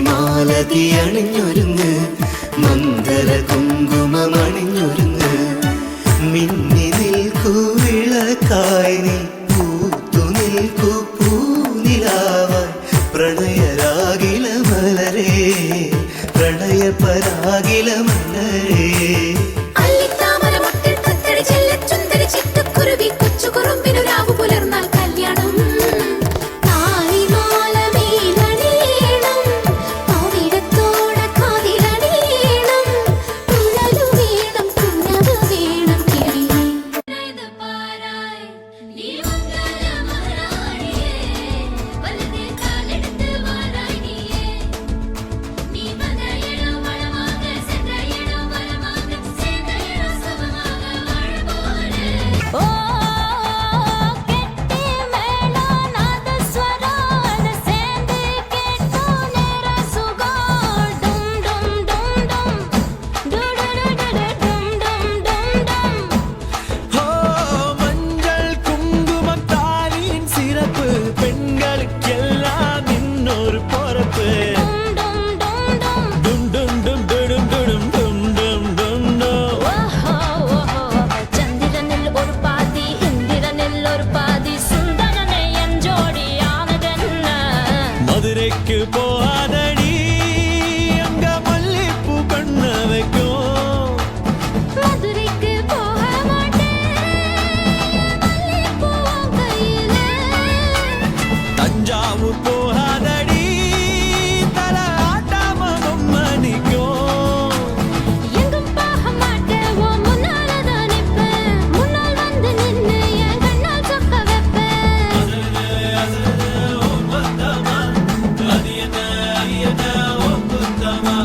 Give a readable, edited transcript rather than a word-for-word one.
മാലതി അണിഞ്ഞൊരുങ്ങ് മന്ദര കുങ്കുമണിഞ്ഞൊരുങ്ങ് മിന്നി നിൽക്കൂ വിളക്കായി നീ പൂത്തു നിൽക്കൂ പൂനിലാവായി പ്രണയരാഗില മലരേ പ്രണയപരാഗില മലരേ மதுரைக்கு போகாதடி அங்க மல்லிப்பூ கண்ண வைக்கும் மதுரைக்கு போக மாட்டேன் மல்லிப்பூ கையில தஞ்சாவூர் போகாதடி தல ஆட்டாம மணிக்கும் எங்கும் போக மாட்டேன் ஓ முன்னாலதான் நிப்பேன் முன்னால் வந்து நின்று என் கண்ணால் சொக்க வைப்பேன் அது என்ன ஒப்பந்தமா